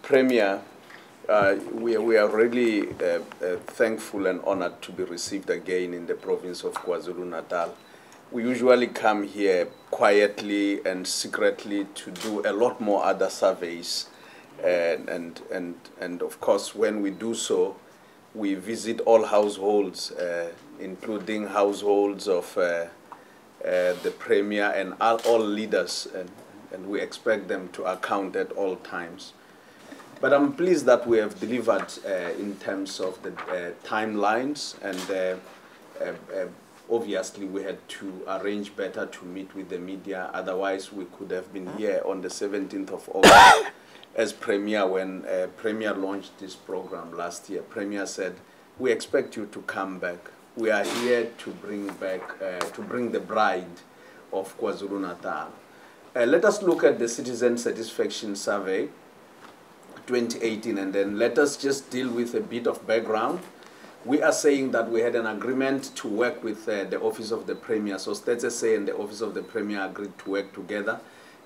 Premier, we are really thankful and honored to be received again in the province of KwaZulu-Natal. We usually come here quietly and secretly to do a lot more other surveys. And of course, when we do so, we visit all households, including households of the Premier and all leaders, and we expect them to account at all times. But I'm pleased that we have delivered in terms of the timelines, and obviously we had to arrange better to meet with the media. Otherwise, we could have been here on the 17th of August as Premier when Premier launched this program last year. Premier said, "We expect you to come back. We are here to bring back, to bring the bride of KwaZulu-Natal." Let us look at the Citizen Satisfaction Survey 2018, and then let us just deal with a bit of background. We are saying that we had an agreement to work with the Office of the Premier. So StasSA and the Office of the Premier agreed to work together,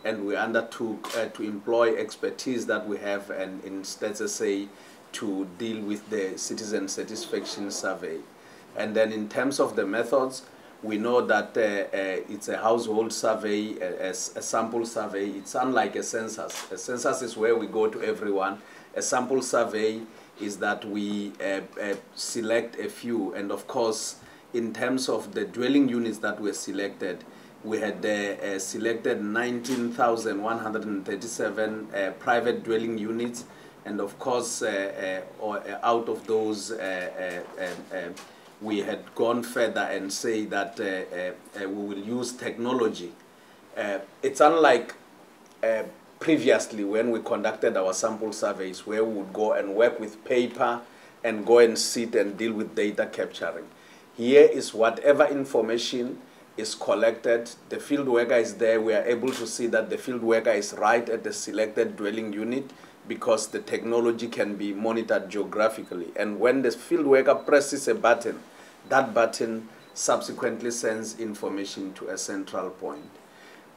and we undertook to employ expertise that we have in StasSA to deal with the Citizen Satisfaction Survey. And then in terms of the methods, we know that it's a household survey, a sample survey. It's unlike a census. A census is where we go to everyone. A sample survey is that we select a few. And of course, in terms of the dwelling units that were selected, we had selected 19,137 private dwelling units. And of course, out of those, we had gone further and say that we will use technology. It's unlike previously when we conducted our sample surveys, where we would go and work with paper and go and sit and deal with data capturing. Here is whatever information is collected, the field worker is there, we are able to see that the field worker is right at the selected dwelling unit, because the technology can be monitored geographically. And when the field worker presses a button, that button subsequently sends information to a central point.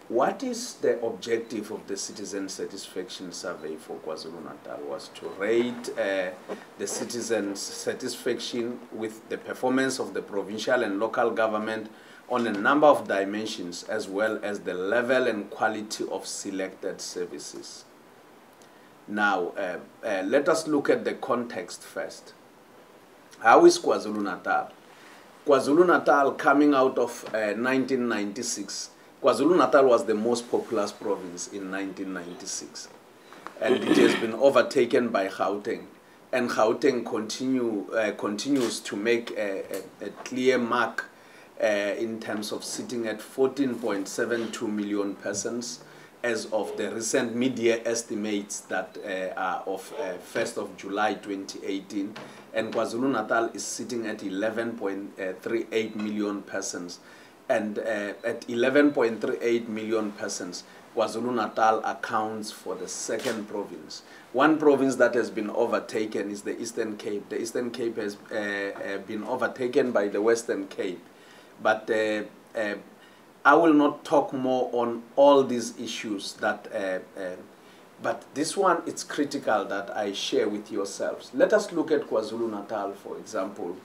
What is the objective of the Citizen Satisfaction Survey for KwaZulu-Natal? Was to rate the citizens' satisfaction with the performance of the provincial and local government on a number of dimensions, as well as the level and quality of selected services. Now, let us look at the context first. How is KwaZulu-Natal? KwaZulu-Natal, coming out of 1996, KwaZulu-Natal was the most populous province in 1996. And it has been overtaken by Gauteng. And Gauteng continues to make a clear mark in terms of sitting at 14.72 million persons, as of the recent media estimates that are of 1st of July 2018, and KwaZulu-Natal is sitting at 11.38 million persons. And at 11.38 million persons, KwaZulu-Natal accounts for the second province. One province that has been overtaken is the Eastern Cape. The Eastern Cape has been overtaken by the Western Cape. But I will not talk more on all these issues that, but this one, it's critical that I share with yourselves. Let us look at KwaZulu-Natal, for example.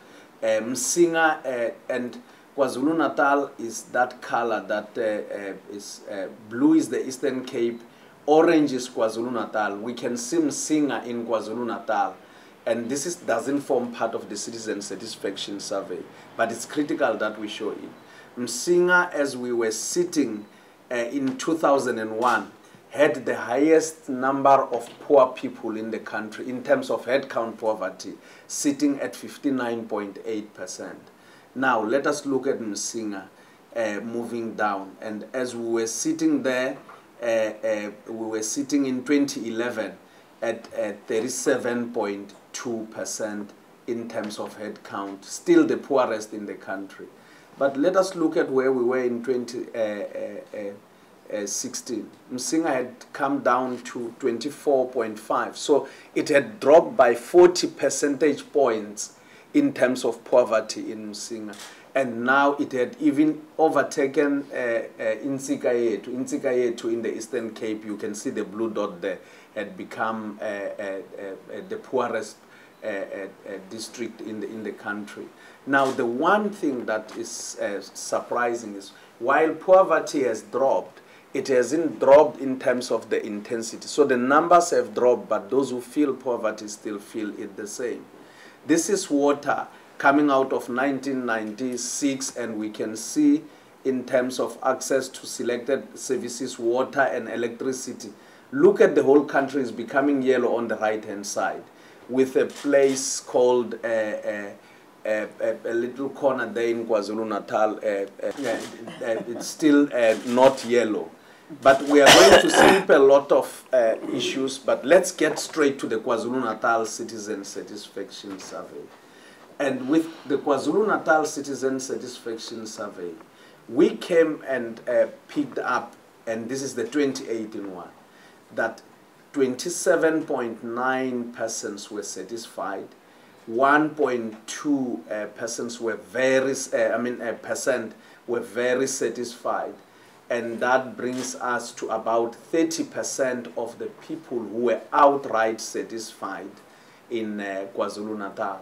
Msinga and KwaZulu-Natal is that color that is blue is the Eastern Cape, orange is KwaZulu-Natal. We can see Msinga in KwaZulu-Natal. And this doesn't form part of the Citizen Satisfaction Survey, but it's critical that we show it. Msinga, as we were sitting in 2001, had the highest number of poor people in the country in terms of headcount poverty, sitting at 59.8%. Now, let us look at Msinga moving down. And as we were sitting there, we were sitting in 2011 at 37.2% in terms of headcount, still the poorest in the country. But let us look at where we were in 2016. Msinga had come down to 24.5. So it had dropped by 40 percentage points in terms of poverty in Msinga. And now it had even overtaken Insikayetu in the Eastern Cape. You can see the blue dot there, had become the poorest district in the country. Now, the one thing that is surprising is, while poverty has dropped, it hasn't dropped in terms of the intensity. So the numbers have dropped, but those who feel poverty still feel it the same. This is water coming out of 1996, and we can see in terms of access to selected services, water and electricity. Look at the whole country is becoming yellow on the right-hand side, with a place called a little corner there in KwaZulu-Natal. It's still not yellow. But we are going to skip a lot of issues, but let's get straight to the KwaZulu-Natal Citizen Satisfaction Survey. And with the KwaZulu-Natal Citizen Satisfaction Survey, we came and picked up, and this is the 2018 one, that 27.9 persons were satisfied, 1.2 persons were percent were very satisfied, and that brings us to about 30% of the people who were outright satisfied in KwaZulu-Natal.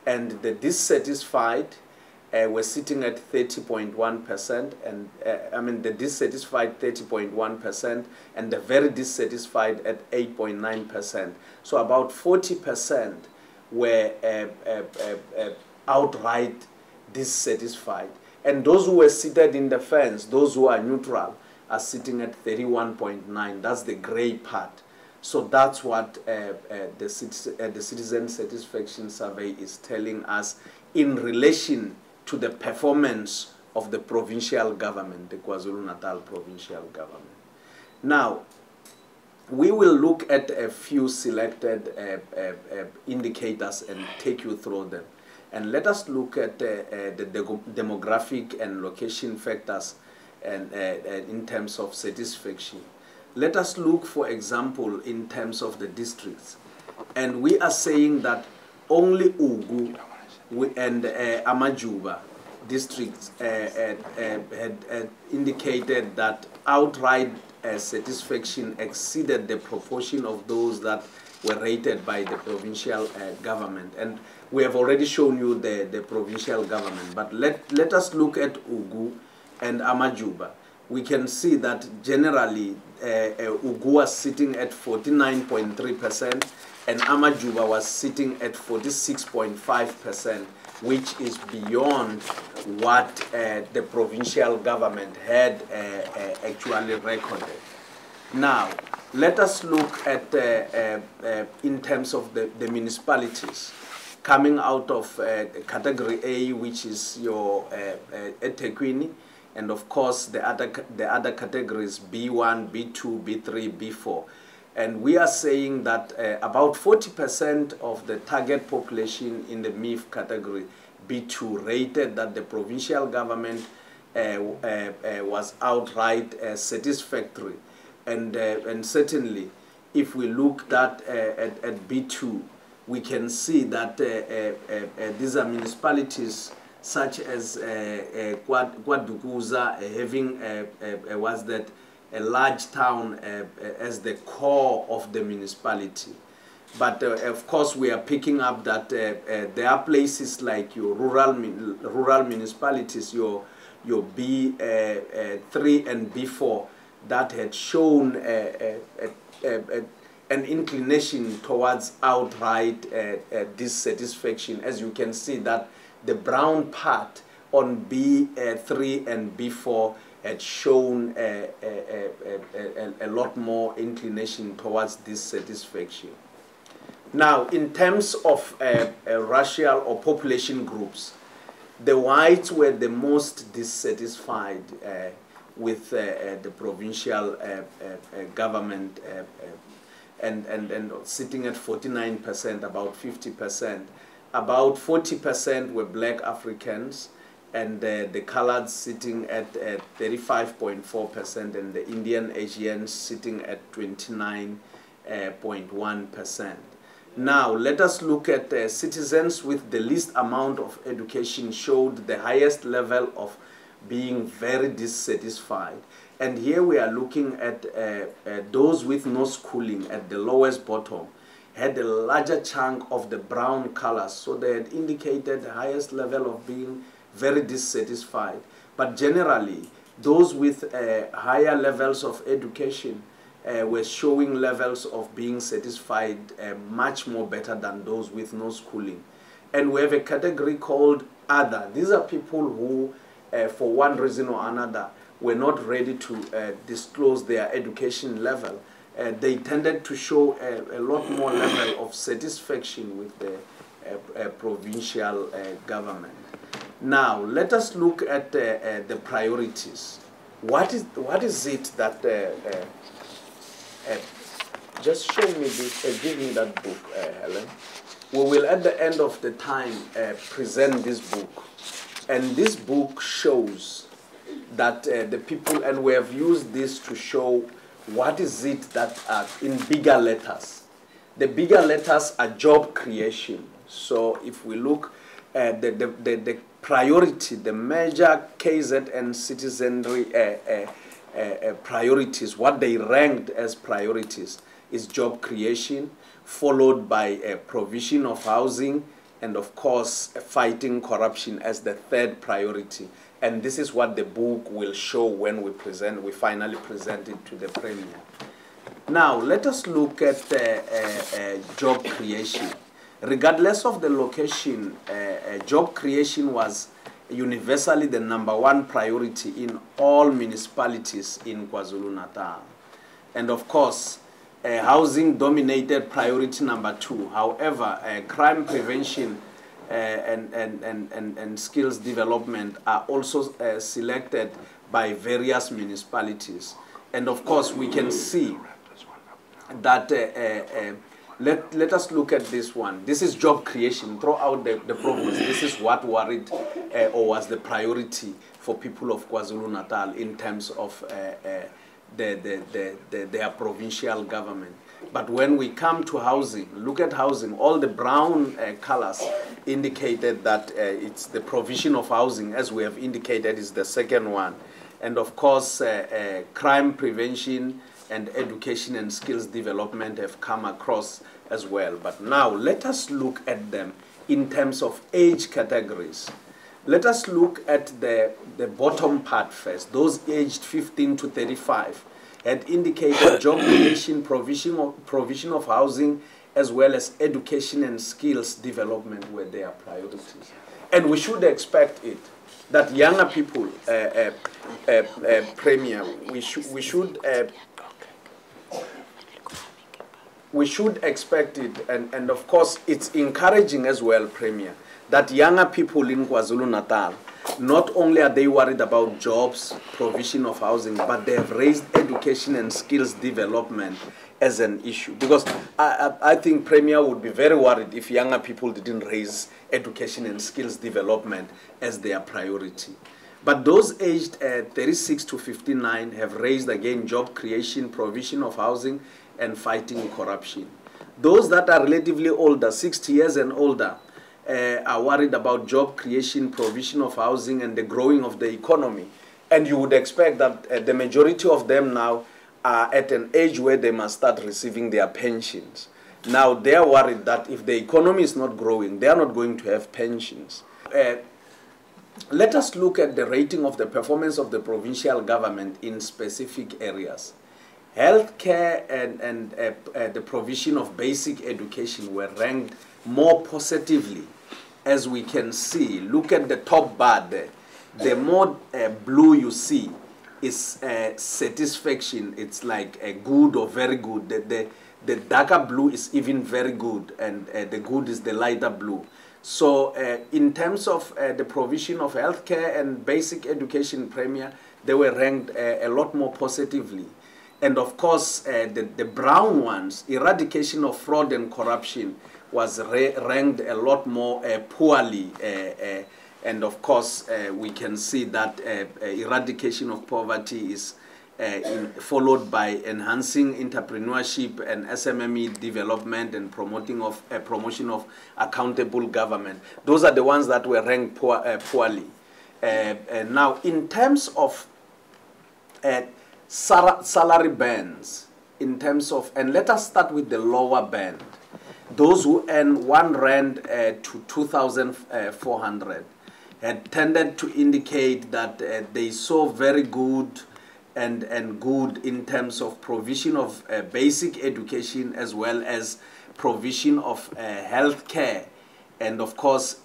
And the dissatisfied were sitting at 30.1%, and the dissatisfied 30.1%, and the very dissatisfied at 8.9%. So about 40% were outright dissatisfied. And those who were seated in the fence, those who are neutral, are sitting at 31.9%. That's the gray part. So that's what the Citizen Satisfaction Survey is telling us in relation to the performance of the provincial government, the KwaZulu-Natal provincial government. Now, we will look at a few selected indicators and take you through them. And let us look at the demographic and location factors and in terms of satisfaction. Let us look, for example, in terms of the districts. And we are saying that only Ugu and Amajuba districts had indicated that outright satisfaction exceeded the proportion of those that were rated by the provincial government. And we have already shown you the provincial government. But let us look at Ugu and Amajuba. We can see that generally Ugu was sitting at 49.3% and Amajuba was sitting at 46.5%, which is beyond what the provincial government had actually recorded. Now, let us look at, in terms of the municipalities, coming out of category A, which is your eThekwini, and of course the other categories B1, B2, B3, B4. And we are saying that about 40% of the target population in the MIF category B2 rated that the provincial government was outright satisfactory. And certainly, if we look at B2, we can see that these are municipalities such as KwaDukuza having a large town as the core of the municipality. But of course, we are picking up that there are places like your rural municipalities, your B3 and B4, that had shown an inclination towards outright dissatisfaction. As you can see, that the brown part on B3 and B4 had shown a lot more inclination towards dissatisfaction. Now, in terms of racial or population groups, the whites were the most dissatisfied with the provincial government and sitting at 49%, about 50%. About 40% were black Africans, and the colored sitting at 35.4%, and the Indian Asians sitting at 29.1%. Now, let us look at citizens with the least amount of education showed the highest level of being very dissatisfied. And here we are looking at those with no schooling at the lowest bottom had a larger chunk of the brown colors, so they had indicated the highest level of being very dissatisfied. But generally, those with higher levels of education were showing levels of being satisfied much more better than those with no schooling. And we have a category called other. These are people who, for one reason or another, were not ready to disclose their education level. They tended to show a lot more level of satisfaction with the provincial government. Now, let us look at the priorities. What is it that just show me this, give me that book, Helen. We will, at the end of the time, present this book. And this book shows that the people, and we have used this to show what is it that in bigger letters. The bigger letters are job creation. So if we look at the priority, the major KZN citizenry priorities, what they ranked as priorities is job creation, followed by provision of housing, and of course fighting corruption as the third priority. And this is what the book will show when we finally present it to the Premier. Now let us look at job creation. Regardless of the location, job creation was universally the #1 priority in all municipalities in KwaZulu-Natal. And of course, housing dominated priority #2. However, crime prevention and skills development are also selected by various municipalities. And of course, we can see that let us look at this one. This is job creation throughout the province. This is what worried or was the priority for people of KwaZulu-Natal in terms of their provincial government. But when we come to housing, look at housing. All the brown colors indicated that it's the provision of housing, as we have indicated, is the second one. And of course, crime prevention and education and skills development have come across as well. But now let us look at them in terms of age categories. Let us look at the bottom part first. Those aged 15 to 35 had indicated job creation, provision of housing, as well as education and skills development were their priorities. And we should expect it, that younger people, Premier, we should expect it, and of course it's encouraging as well, Premier, that younger people in KwaZulu-Natal, not only are they worried about jobs, provision of housing, but they have raised education and skills development as an issue. Because I think Premier would be very worried if younger people didn't raise education and skills development as their priority. But those aged 36 to 59 have raised again job creation, provision of housing, and fighting corruption. Those that are relatively older, 60 years and older, are worried about job creation, provision of housing, and the growing of the economy. And you would expect that the majority of them now are at an age where they must start receiving their pensions. Now they are worried that if the economy is not growing, they are not going to have pensions. Let us look at the rating of the performance of the provincial government in specific areas. Healthcare and the provision of basic education were ranked more positively, as we can see. Look at the top bar there. The more blue you see is satisfaction. It's like a good or very good. The darker blue is even very good, and the good is the lighter blue. So in terms of the provision of healthcare and basic education, Premier, they were ranked a lot more positively. And of course, the brown ones, eradication of fraud and corruption, was ranked a lot more poorly. And of course, we can see that eradication of poverty is followed by enhancing entrepreneurship and SMME development and promotion of accountable government. Those are the ones that were ranked poorly. Now, in terms of salary bands, in terms of, and let us start with the lower band, those who earn 1 rand to 2,400 had tended to indicate that they saw very good and good in terms of provision of basic education as well as provision of health care, and of course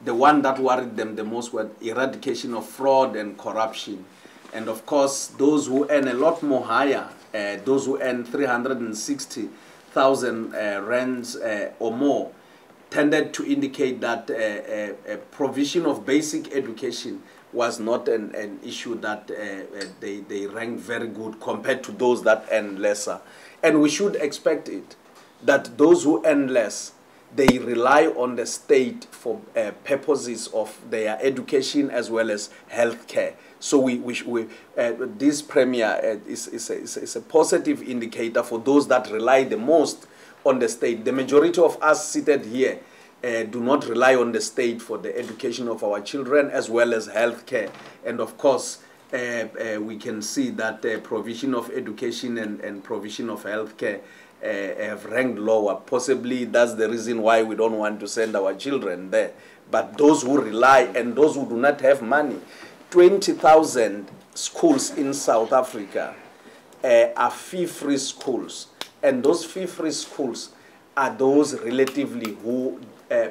the one that worried them the most was eradication of fraud and corruption. And of course those who earn a lot more higher, those who earn 360,000 rands or more, tended to indicate that a provision of basic education was not an issue that they ranked very good compared to those that earn lesser. And we should expect it, that those who earn less, they rely on the state for purposes of their education as well as health care. So this premier is a positive indicator for those that rely the most on the state. The majority of us seated here do not rely on the state for the education of our children as well as health care. And of course, we can see that the provision of education and provision of health care have ranked lower. Possibly that's the reason why we don't want to send our children there. But those who rely and those who do not have money, 20,000 schools in South Africa are fee-free schools. And those fee-free schools are those relatively who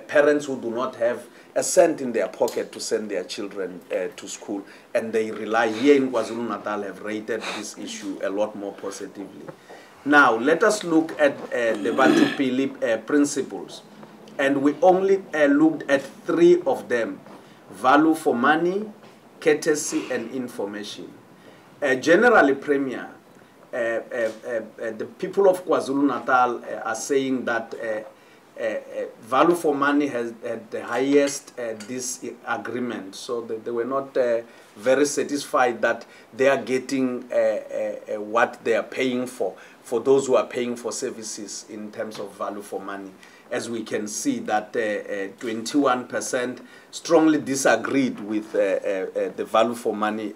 parents who do not have a cent in their pocket to send their children to school, and they rely. Here in KwaZulu-Natal have rated this issue a lot more positively. Now let us look at the Batupili principles, and we only looked at 3 of them: value for money, courtesy, and information. Generally, Premier, the people of KwaZulu-Natal are saying that value for money has had the highest disagreement. So they were not very satisfied that they are getting what they are paying for those who are paying for services in terms of value for money. As we can see that 21% strongly disagreed with the value for money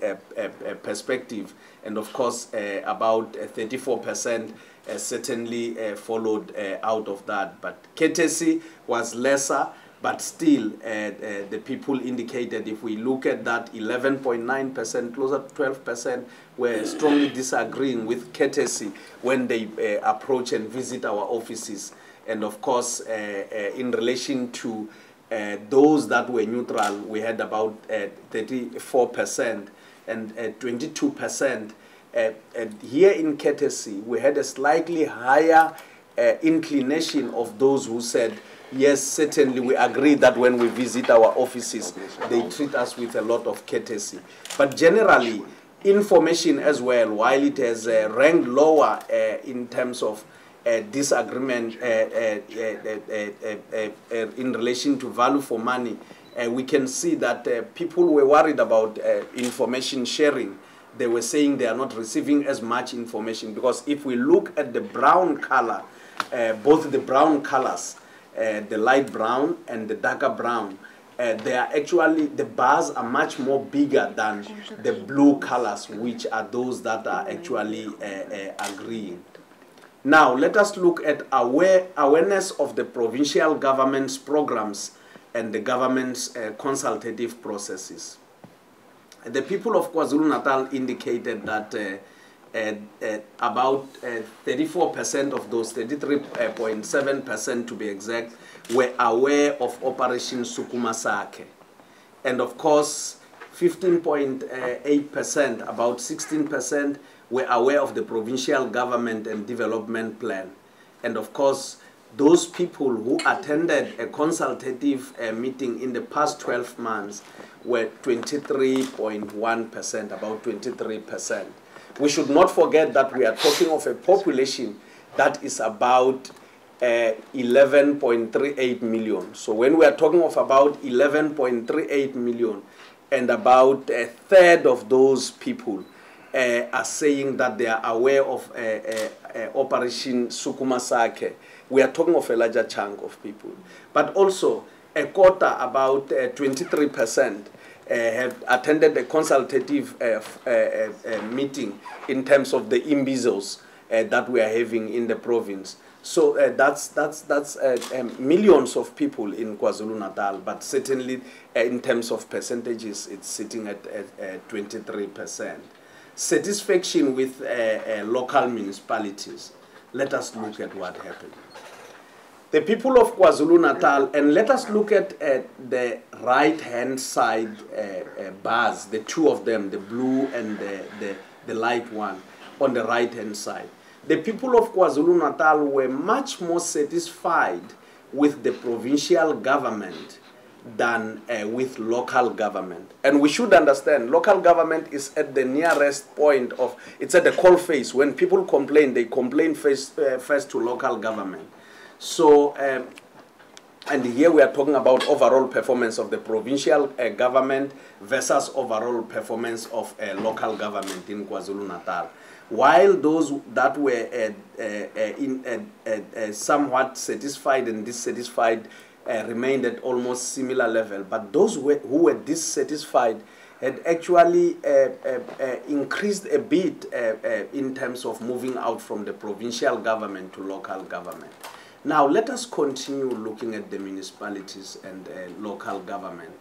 perspective, and of course about 34% certainly followed out of that. But courtesy was lesser, but still the people indicated, if we look at that, 11.9%, closer to 12% were strongly disagreeing with courtesy when they approach and visit our offices. And of course, in relation to those that were neutral, we had about 34% and 22%. Here in courtesy, we had a slightly higher inclination of those who said, yes, certainly we agree that when we visit our offices, they treat us with a lot of courtesy. But generally, information as well, while it has ranked lower in terms of disagreement in relation to value for money, we can see that people were worried about information sharing. They were saying they are not receiving as much information, because if we look at the brown color, both the brown colors, the light brown and the darker brown, they are actually, the bars are much more bigger than the blue colors, which are those that are actually agreeing. Now, let us look at awareness of the provincial government's programs and the government's consultative processes. The people of KwaZulu-Natal indicated that about 34% of those, 33.7% to be exact, were aware of Operation Sukuma Sake. And of course, 15.8%, about 16%, were aware of the provincial government and development plan. And of course, those people who attended a consultative meeting in the past 12 months were 23.1%, about 23%. We should not forget that we are talking of a population that is about 11.38 million. So when we are talking of about 11.38 million, and about a third of those people are saying that they are aware of Operation Sukuma Sake. We are talking of a larger chunk of people. But also, a quarter, about 23%, have attended a consultative meeting in terms of the imbizos that we are having in the province. So that's millions of people in KwaZulu-Natal, but certainly in terms of percentages, it's sitting at 23%. Satisfaction with local municipalities. Let us look at what happened. The people of KwaZulu-Natal, and let us look at the right-hand side bars, the two of them, the blue and the light one on the right-hand side. The people of KwaZulu-Natal were much more satisfied with the provincial government than with local government. And we should understand, local government is at the nearest point of, it's at the coalface. When people complain, they complain first to local government. So, and here we are talking about overall performance of the provincial government versus overall performance of local government in KwaZulu-Natal. While those that were somewhat satisfied and dissatisfied remained at almost similar level, but those who were dissatisfied had actually increased a bit in terms of moving out from the provincial government to local government. Now let us continue looking at the municipalities and local government.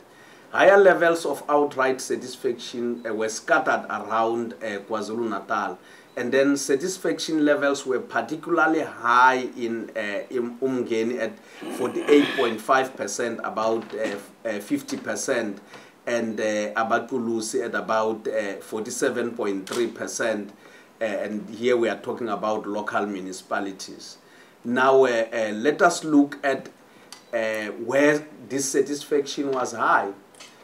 Higher levels of outright satisfaction were scattered around KwaZulu-Natal, and then satisfaction levels were particularly high in Umgeni at 48.5%, about 50%, and Abatulusi at about 47.3%, and here we are talking about local municipalities. Now let us look at where dissatisfaction was high.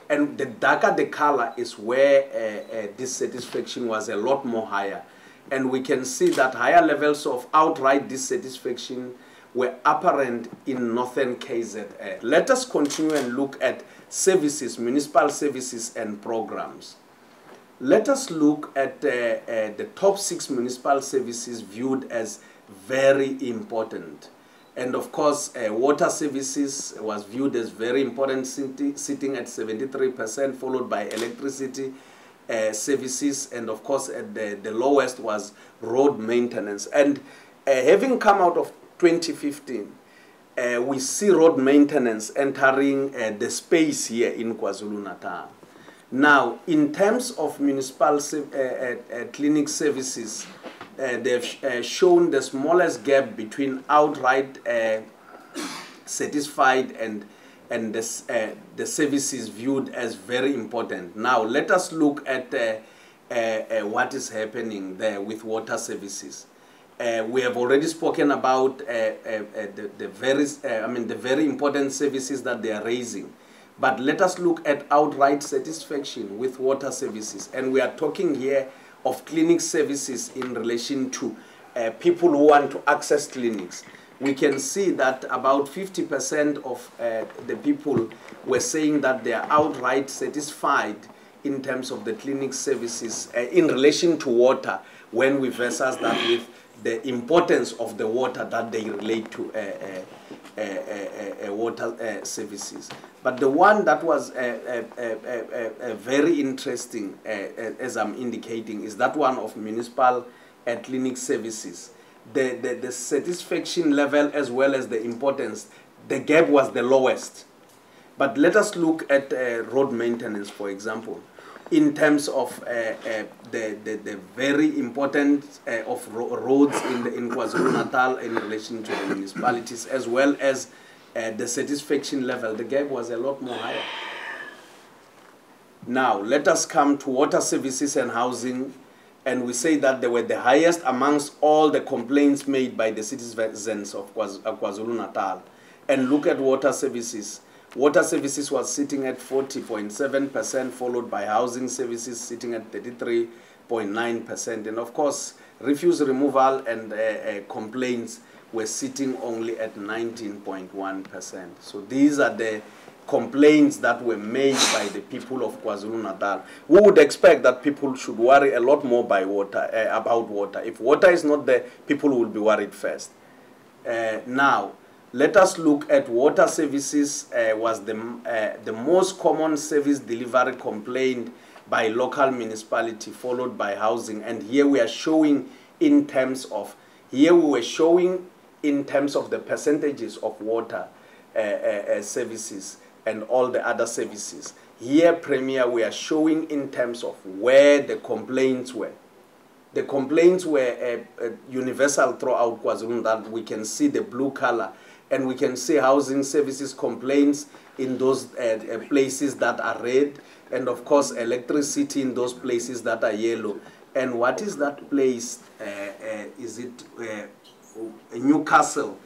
And the darker the color is where dissatisfaction was a lot more higher. And we can see that higher levels of outright dissatisfaction were apparent in northern KZN. Let us continue and look at services, municipal services and programs. Let us look at the top 6 municipal services viewed as very important. And of course, water services was viewed as very important, sitting at 73%, followed by electricity services, and of course, at the lowest was road maintenance. And having come out of 2015, we see road maintenance entering the space here in KwaZulu-Natal. Now, in terms of municipal clinic services, they've shown the smallest gap between outright satisfied and the services viewed as very important. Now let us look at what is happening there with water services. We have already spoken about the very important services that they are raising. But let us look at outright satisfaction with water services, and we are talking here of clinic services in relation to people who want to access clinics. We can see that about 50% of the people were saying that they are outright satisfied in terms of the clinic services in relation to water, when we versus that with the importance of the water that they relate to water services. But the one that was very interesting, as I'm indicating, is that one of municipal clinic services. The satisfaction level as well as the importance, the gap was the lowest. But let us look at road maintenance, for example, in terms of the very importance of roads in KwaZulu-Natal in relation to the municipalities, as well as the satisfaction level. The gap was a lot more higher. Now, let us come to water services and housing, and we say that they were the highest amongst all the complaints made by the citizens of KwaZulu-Natal. And look at water services. Water services was sitting at 40.7%, followed by housing services sitting at 33.9%. And of course, refuse removal and complaints were sitting only at 19.1%. So these are the complaints that were made by the people of KwaZulu-Natal, we would expect that people should worry a lot more about water. If water is not there, people will be worried first. Now, let us look at water services. Was the most common service delivery complaint by local municipality, followed by housing. And here we are showing in terms of, the percentages of water services and all the other services. Here, Premier, we are showing in terms of where the complaints were. The complaints were universal throughout KwaZulu-Natal. We can see the blue color, and we can see housing services complaints in those places that are red, and of course electricity in those places that are yellow. And what is that place? Is it Newcastle?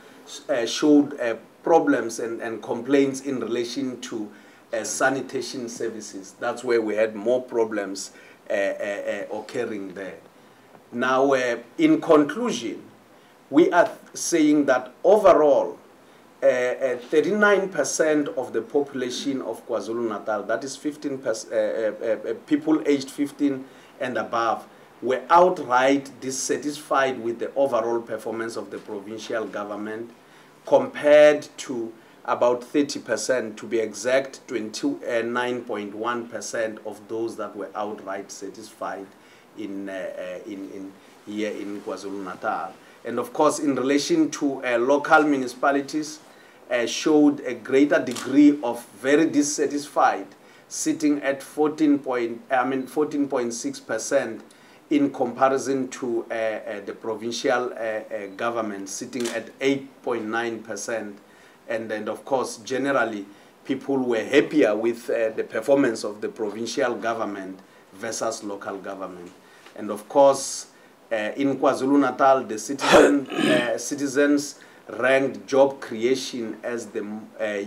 Showed problems and complaints in relation to sanitation services. That's where we had more problems occurring there. Now, in conclusion, we are saying that overall, 39% of the population of KwaZulu-Natal, that is 15%, people aged 15 and above, were outright dissatisfied with the overall performance of the provincial government, compared to about 30%, to be exact, 29.1% of those that were outright satisfied here in KwaZulu-Natal. And of course, in relation to local municipalities, showed a greater degree of very dissatisfied, sitting at 14.6% in comparison to the provincial government, sitting at 8.9%. And then, of course, generally, people were happier with the performance of the provincial government versus local government. And of course, in KwaZulu-Natal, the citizens ranked job creation as the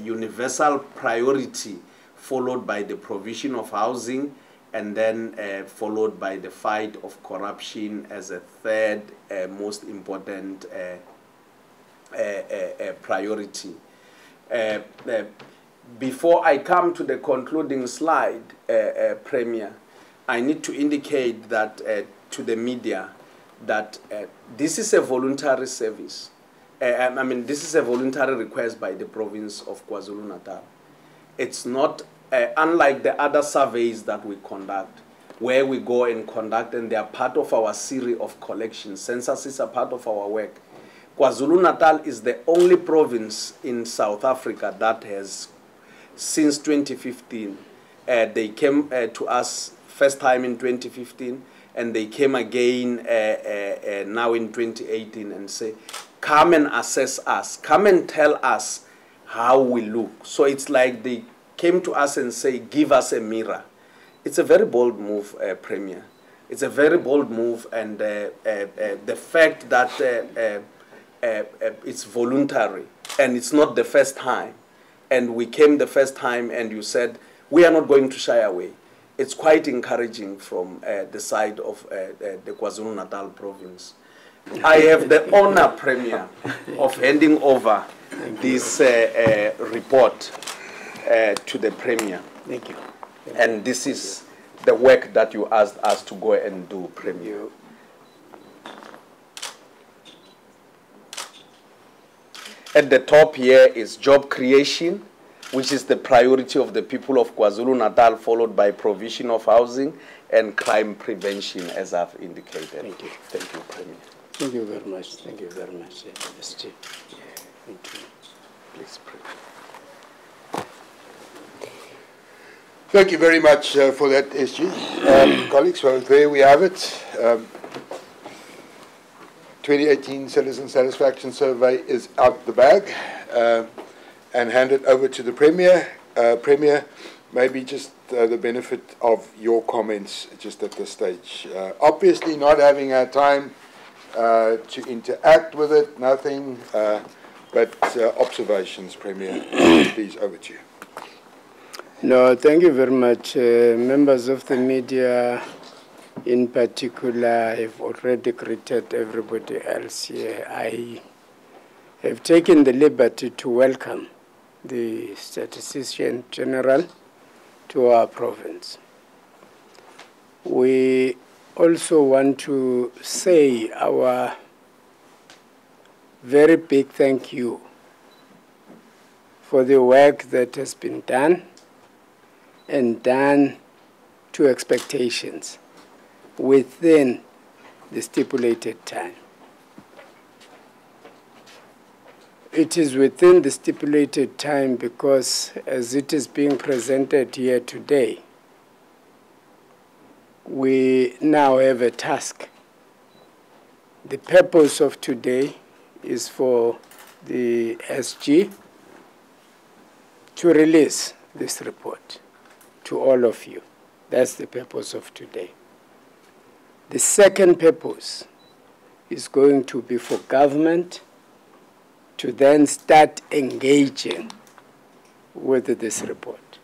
universal priority, followed by the provision of housing, and then followed by the fight of corruption as a third most important priority. Before I come to the concluding slide, Premier, I need to indicate that to the media that this is a voluntary service. This is a voluntary request by the province of KwaZulu-Natal. It's not, unlike the other surveys that we conduct, where we go and conduct, and they are part of our series of collections. Censuses are part of our work. KwaZulu-Natal is the only province in South Africa that has, since 2015, they came to us first time in 2015, and they came again now in 2018 and say, come and assess us, come and tell us how we look. So it's like they came to us and say, give us a mirror. It's a very bold move, Premier. It's a very bold move, and the fact that it's voluntary, and it's not the first time, and we came the first time and you said, we are not going to shy away. It's quite encouraging from the side of the KwaZulu-Natal province. I have the honor, Premier, of handing over this report to the Premier. Thank you. And this is the work that you asked us to go and do, Premier. At the top here is job creation, which is the priority of the people of KwaZulu-Natal, followed by provision of housing and crime prevention, as I've indicated. Thank you. Thank you, Premier. Thank you very much. Thank you very much, SG. Thank you. Please, Premier. Thank you very much for that, SG. Colleagues, well, there we have it. 2018 Citizen Satisfaction Survey is out the bag, and handed over to the Premier. Premier, maybe just the benefit of your comments just at this stage. Obviously not having our time to interact with it, nothing, but observations, Premier. Please, over to you. No, thank you very much. Members of the media in particular have already greeted everybody else here. I have taken the liberty to welcome the Statistician General, to our province. We also want to say our very big thank you for the work that has been done and done to expectations within the stipulated time. It is within the stipulated time because, as it is being presented here today, we now have a task. The purpose of today is for the SG to release this report to all of you. That's the purpose of today. The second purpose is going to be for government to then start engaging with this report.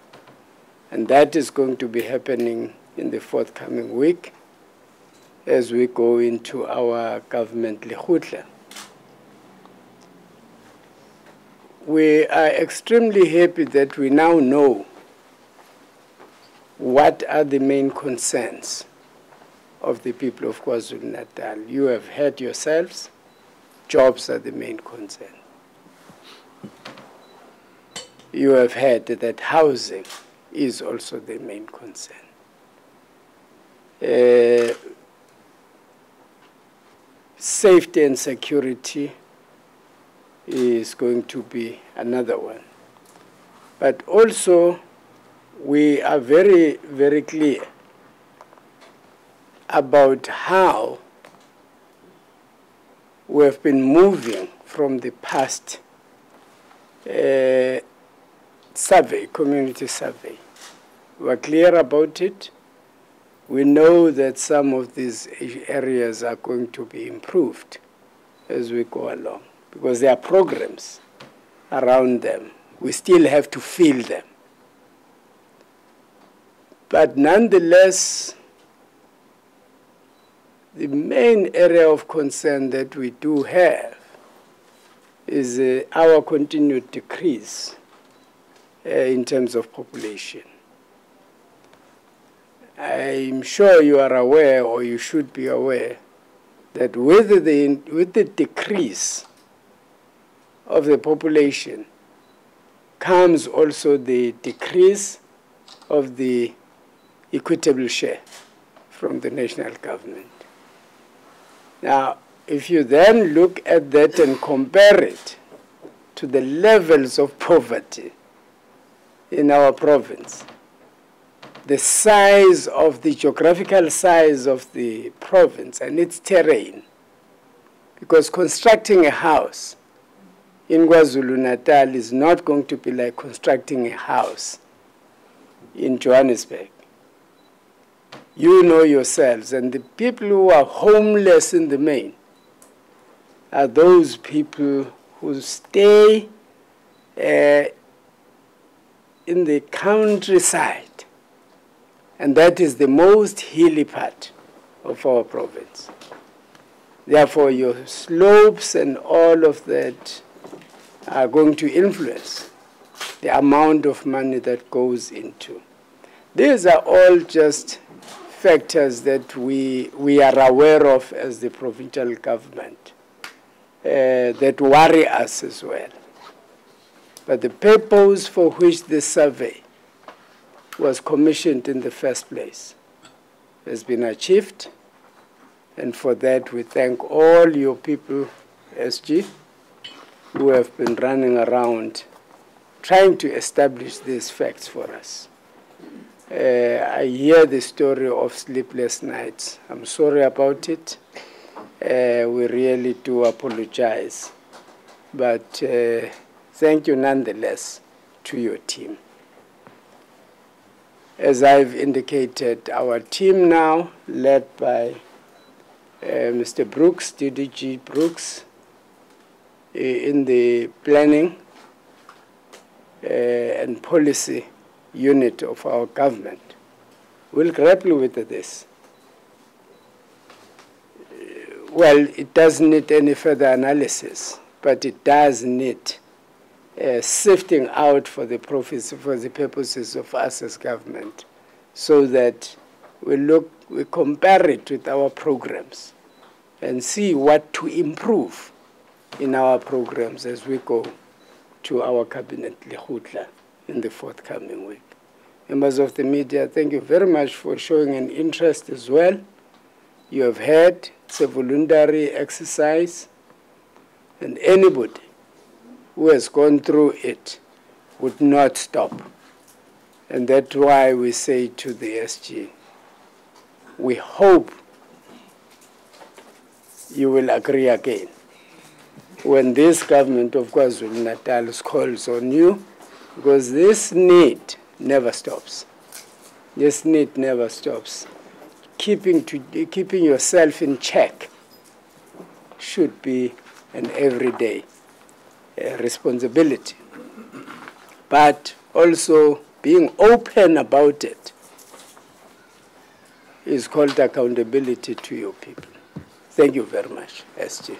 And that is going to be happening in the forthcoming week as we go into our government lekgotla. We are extremely happy that we now know what are the main concerns of the people of KwaZulu-Natal. You have heard yourselves, jobs are the main concern. You have heard that housing is also the main concern. Safety and security is going to be another one. But also, we are very, very clear about how we have been moving from the past survey, community survey. We are clear about it. We know that some of these areas are going to be improved as we go along because there are programs around them. We still have to fill them. But nonetheless, the main area of concern that we do have is our continued decrease in terms of population. I'm sure you are aware, or you should be aware, that with the decrease of the population comes also the decrease of the equitable share from the national government. Now, if you then look at that and compare it to the levels of poverty in our province, the size of the geographical size of the province and its terrain, because constructing a house in KwaZulu-Natal is not going to be like constructing a house in Johannesburg. You know yourselves, and the people who are homeless in the main are those people who stay in the countryside, and that is the most hilly part of our province. Therefore, your slopes and all of that are going to influence the amount of money that goes into. These are all just factors that we are aware of as the provincial government that worry us as well. But the purpose for which this survey was commissioned in the first place has been achieved, and for that we thank all your people, SG, who have been running around trying to establish these facts for us. I hear the story of sleepless nights. I'm sorry about it. We really do apologize. But thank you nonetheless to your team. As I've indicated, our team now, led by Mr. Brooks, DDG Brooks, in the planning and policy unit of our government, will grapple with this. Well, it doesn't need any further analysis, but it does need sifting out for the profits, for the purposes of us as government, so that we compare it with our programs and see what to improve in our programs as we go to our cabinet Lekgotla in the forthcoming week. Members of the media, thank you very much for showing an interest as well. You have heard it's a voluntary exercise, and anybody who has gone through it would not stop. And that's why we say to the SG, we hope you will agree again when this government of KwaZulu-Natal calls on you, because this need never stops. This need never stops. Keeping yourself in check should be an everyday responsibility. But also being open about it is called accountability to your people. Thank you very much, SG.